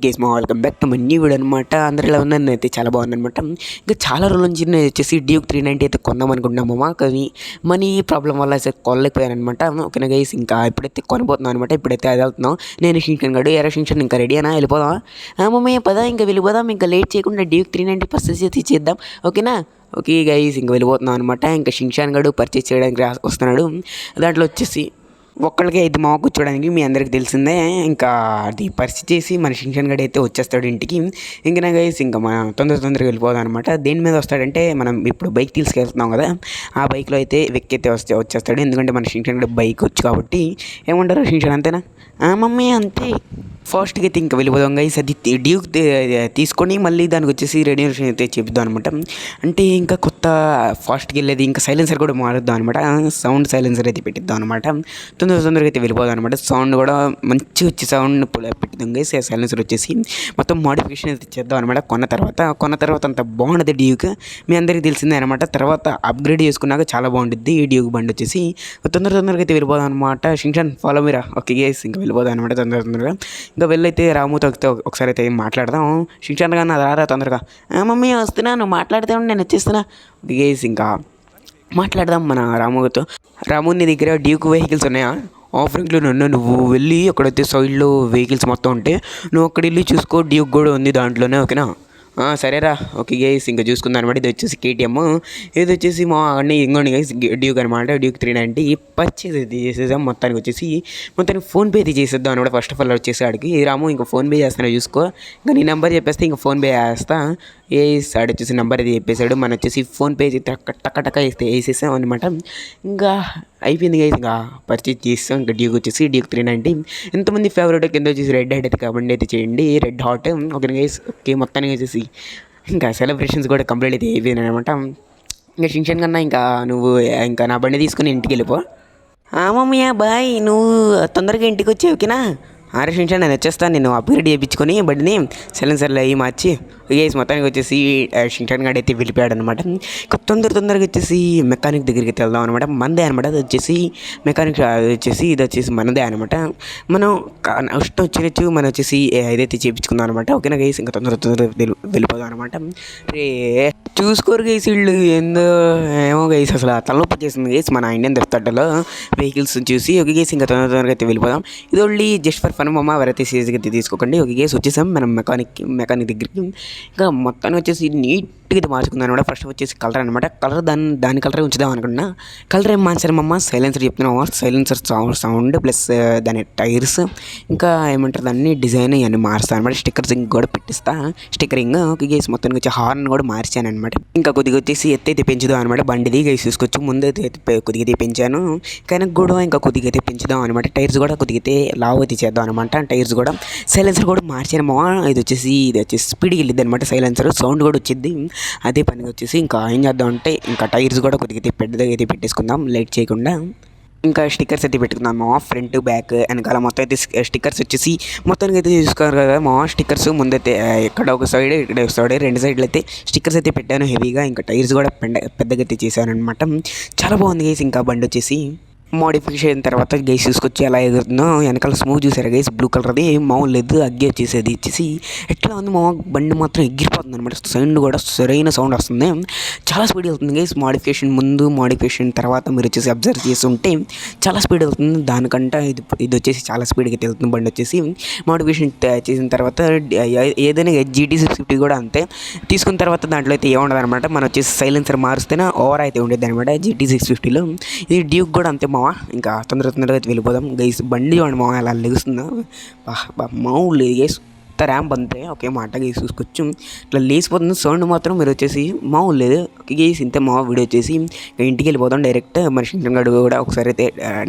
Guys welcome back to my new video అనమాట. అందరూ ఇలా ఉన్నారు, నేనైతే చాలా బాగుందనమాట. ఇంకా చాలా రోజుల నుంచి నేను వచ్చేసి డ్యూక్ 390 అయితే కొందాం అనుకుంటున్నామమ్మా. కానీ మనీ ప్రాబ్లం వల్ల అయితే కొనలేకపోయాను అనమాట. ఓకేనా గైస్, ఇంకా ఇప్పుడైతే కొనబోతున్నాను అనమాట. ఇప్పుడైతే అది వెళ్తున్నాం. నేను షింక్షన్ గడు ఎరా షింక్షన్ ఇంకా రెడీ అయినా వెళ్ళిపోదాం. మమ్మీ పదా ఇంకా వెళ్ళిపోదాం, ఇంకా లేట్ చేయకుండా డ్యూక్ 390 పర్చేస్ అయితే చేద్దాం. ఓకేనా. ఓకే గైస్, ఇంకా వెళ్ళిపోతున్నాం అనమాట. ఇంకా షింక్షన్ గడు పర్చేస్ చేయడానికి వస్తున్నాడు. దాంట్లో వచ్చేసి ఒక్కళ్ళకే అయితే మావ కూర్చోడానికి మీ అందరికి తెలిసిందే. ఇంకా అది పరిస్థితి చేసి మన షింక్షన్ గడ్ అయితే వచ్చేస్తాడు ఇంటికి. ఇంకా గైస్ ఇంకా మనం తొందరగా వెళ్ళిపోదాం అనమాట. దేని మీద వస్తాడంటే, మనం ఇప్పుడు బైక్ తీసుకెళ్తున్నాం కదా, ఆ బైక్లో అయితే వెక్కైతే వచ్చేస్తాడు. ఎందుకంటే మన షింక్షన్ గడ్ బైక్ వచ్చు కాబట్టి. ఏమంటారు షింక్షన్, అంతేనా? మమ్మీ అంతే. ఫాస్ట్గా అయితే ఇంకా వెళ్ళిపోదాం గైస్. అది డ్యూక్ తీసుకొని మళ్ళీ దానికి వచ్చేసి రెన్యూవేషన్ అయితే చెప్దాం అనమాట. అంటే ఇంకా కొత్త ఫాస్ట్గా వెళ్ళేది, ఇంకా సైలెన్సర్ కూడా మారుద్దాం అనమాట. సౌండ్ సైలెన్సర్ అయితే పెట్టిద్దాం అనమాట. తొందరగా అయితే వెళ్ళిపోదాం అనమాట. సౌండ్ కూడా మంచి వచ్చే సౌండ్ పెట్టిద్దాం గైస్. సైలెన్సర్ వచ్చేసి మొత్తం మోడిఫికేషన్ అయితే చేద్దాం అనమాట. కొన్న తర్వాత అంత బాగుంటుంది డ్యూక్, మీ అందరికీ తెలిసిందే అనమాట. తర్వాత అప్గ్రేడ్ చేసుకున్నాక చాలా బాగుంటుంది ఈ డ్యూక్ బండి వచ్చేసి. తొందరగా అయితే వెళ్ళిపోదాం అనమాట. షింక్షన్ ఫాలో మీరా. ఓకే గైస్, ఇంకా వెళ్ళిపోదాం అనమాట తొందరగా. ఇంకా వెళ్ళైతే రాముతో ఒకసారి అయితే మాట్లాడదాం. షింక్షన్ గారిని అది రారా తొందరగా. మమ్మీ వస్తున్నా, నువ్వు మాట్లాడితే నేను వచ్చేస్తున్నా. గైస్ ఇంకా మాట్లాడదాం మన రాముతో. రాము, నీ దగ్గర డ్యూక్ వెహికల్స్ ఉన్నాయా? ఆఫరింగ్లో నువ్వు వెళ్ళి అక్కడైతే సైడ్లో వెహికల్స్ మొత్తం ఉంటే నువ్వు అక్కడ వెళ్ళి చూసుకో. డ్యూక్ కూడా ఉంది దాంట్లోనే. ఓకేనా. సరేరా. ఓకే గైస్, ఇంకా చూసుకుందాం అనమాట. ఇది వచ్చేసి కేటీఎం, ఇది వచ్చేసి మా అన్నీ ఇంకోండి గైస్ డ్యూక్ అనమాట. డ్యూక్ 390 పర్చేస్ అయితే చేసేసాం. మొత్తానికి ఫోన్పే అయితే చేసేద్దాం అనమాట. ఫస్ట్ ఆఫ్ ఆల్ వచ్చేసి ఆడికి రాము ఇంకా ఫోన్పే చేస్తాను చూసుకో. ఇంకా నీ నెంబర్ చెప్పేస్తే ఇంకా ఫోన్పే చేస్తా. ఆడు వచ్చేసి నెంబర్ అయితే చెప్పేశాడు. మనం వచ్చేసి ఫోన్పే అయితే టక్క వేసేసాం అనమాట. ఇంకా అయిపోయింది గైస్, ఇంకా పర్చేజ్ చేస్తాం. ఇంకా డ్యూక్ వచ్చేసి డ్యూక్ 390. ఎంతమంది ఫేవరెట్ కింద వచ్చేసి రెడ్ హాట్ అయితే కమెంట్ అయితే చేయండి, red hot. Okay guys. Okay, మొత్తానికి వచ్చేసి ఇంకా సెలబ్రేషన్స్ కూడా కంప్లీట్ అయితే అయిపోయినాయి అనమాట. ఇంకా షింక్షన్ కన్నా ఇంకా నువ్వు ఇంకా నా బండి తీసుకుని ఇంటికి వెళ్ళిపో. మమ్మయ్య బాయ్, నువ్వు తొందరగా ఇంటికి వచ్చి. ఓకేనా. షింక్షన్ నేను వచ్చేస్తాను. నేను అప్గ్రేడ్ చేయించుకొని బండిని సైలెన్సర్లో అయ్యి మార్చి. గైస్ మొత్తానికి వచ్చేసి షింక్షన్ గాడు అయితే వెళ్ళిపోయాడు అనమాట. ఇంకా తొందరగా వచ్చేసి మెకానిక్ దగ్గరికి అయితే వెళ్దాం అనమాట. మనదే అనమాట. అది వచ్చేసి మెకానిక్ ఇది వచ్చేసి మనదే అనమాట. మనం ఇష్టం వచ్చినట్టు మనం వచ్చేసి ఏదైతే చేయించుకుందాం అనమాట. ఓకేనా గైస్, ఇంకా తొందరగా వెళ్ళిపోదాం అనమాట. రే చూసుకోరు గైస్ వీళ్ళు ఏందో ఏమో గైస్, అసలు తలనొప్పి చేసింది గైస్ మన ఇండియన్ దెఫ్తలో వెహికల్స్ చూసి. ఒక గైస్ ఇంకా తొందరగా అయితే వెళ్ళిపోదాం. ఇది ఓన్లీ జస్ట్ ఫర్ ఫన్ అమ్మ, ఎవరైతే సీరియస్గా అయితే తీసుకోకండి. ఒక గైస్ వచ్చేసాం మనం మెకానిక్ దగ్గరికి. ఇంకా మొత్తాన్ని వచ్చేసి నీట్గా అయితే మార్చుకుందాం అనమాట. ఫస్ట్ వచ్చేసి కలర్ అనమాట. కలర్ దాని కలర్ ఉంచుదాం అనుకున్నా. కలర్ ఏం మార్చారమ్మా? సైలెన్సర్ చెప్తున్నామా? సైలెన్సర్ సౌండ్ ప్లస్ దాని టైర్స్, ఇంకా ఏమంటారు దాన్ని డిజైన్ ఇవన్నీ మారుస్తాను అనమాట. స్టిక్కరింగ్ కూడా పెట్టిస్తా. Stickering okay guys. మొత్తానికి వచ్చి హార్న్ కూడా మార్చాను అనమాట. ఇంకా కొద్దిగా వచ్చేసి ఎత్తైతే పెంచుదాం అనమాట. బండిది గైస్ చూసుకోవచ్చు. ముందు అయితే కొద్దిగా పెంచాను, కానీ కూడా ఇంకా కొద్దిగా అయితే పెంచుదాం అనమాట. టైర్స్ కూడా కొద్దిగా లావు అయితే చేద్దాం అనమాట. టైర్స్ కూడా సైలెన్సర్ కూడా మార్చాను. ఇది వచ్చేసి స్పీడ్కి వెళ్ళిద్ది అనమాట. సైలెన్సర్ సౌండ్ కూడా వచ్చింది. అదే పనిగా వచ్చేసి ఇంకా ఏం చేద్దాం అంటే, ఇంకా టైర్స్ కూడా కొద్దిగా పెద్దగా అయితే పెట్టేసుకుందాం లేట్ చేయకుండా. ఇంకా స్టిక్కర్స్ అయితే పెట్టుకుందాం. ఫ్రంట్ బ్యాక్ వెనకాల మొత్తం అయితే స్టిక్కర్స్ వచ్చేసి మొత్తానికి అయితే చూసుకోరు కదా. స్టిక్కర్స్ ముందైతే ఇక్కడ ఒక సైడ్ ఇక్కడ ఒక సైడ్ రెండు సైడ్లు అయితే స్టిక్కర్స్ అయితే పెట్టాను హెవీగా. ఇంకా టైర్స్ కూడా పెద్దగా అయితే చేశాను అనమాట. చాలా బాగుంది గైస్. ఇంకా బండి వచ్చేసి మోడిఫికేషన్ తర్వాత గైస్ చూసుకొచ్చి ఎలా ఎగురుతుందో. వెనకాల స్మూవ్ చూసారా గైస్, బ్లూ కలర్ది మామూలు లేదు, అగ్గి వచ్చేసేది ఇచ్చేసి ఎట్లా ఉంది బండి మాత్రం ఎగిరిపోతుంది అనమాట. సౌండ్ కూడా సరైన సౌండ్ వస్తుంది. చాలా స్పీడ్ వెళ్తుంది గైస్. మోడిఫికేషన్ ముందు మోడిఫికేషన్ తర్వాత మీరు వచ్చేసి అబ్జర్వ్ చేసి ఉంటే చాలా స్పీడ్ వెళ్తుంది. దానికంటే ఇది వచ్చేసి చాలా స్పీడ్గా వెళ్తుంది బండి వచ్చేసి. మోడిఫికేషన్ చేసిన తర్వాత ఏదైనా GT 650 కూడా అంతే. తీసుకున్న తర్వాత దాంట్లో అయితే ఏముండదు అనమాట. మనం వచ్చేసి సైలెన్సర్ మారుస్తేనే ఓవర్ అయితే ఉండేది అనమాట GT 650లో. ఇది డ్యూక్ కూడా అంతే మావా. ఇంకా తొందరగా వెళ్ళిపోదాం గైస్. బండి వాడి మావ అలా లెగుస్తుందా మామూలు లేదు గైస్. ర్యాంప్ అంతే ఒకే మాట గైస్ చూసుకోవచ్చు. ఇట్లా లేచిపోతుంది సౌండ్ మాత్రం మీరు వచ్చేసి మామూలు లేదు. గైస్ ఇంతే మా వీడియో వచ్చేసి ఇంటికి వెళ్ళిపోతాం డైరెక్ట్. మరి షింక్షన్ గాడు కూడా ఒకసారి అయితే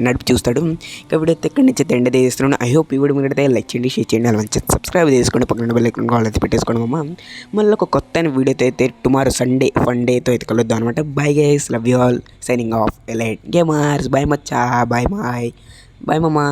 నడిపి చూస్తాడు. ఇంకా వీడియో అయితే ఎక్కడి నుంచి అయితే ఎండ్ అయితే చేస్తున్నాను. ఐ హోప్ ఈ వీడియో మీరైతే లైక్ చేయండి, షేర్ చేయండి, అలా మంచి సబ్స్క్రైబ్ చేసుకోండి. పక్కన బెల్ ఐకాన్ కాల్ అయితే పెట్టేసుకోండి అమ్మ. మళ్ళీ ఒక కొత్త వీడియోతో అయితే టుమారో సండే ఫన్ డేతో అయితే కలుద్దాం అనమాట. Bye guys, love you all, signing off elite gamers. By Maccha, by మమ్మా.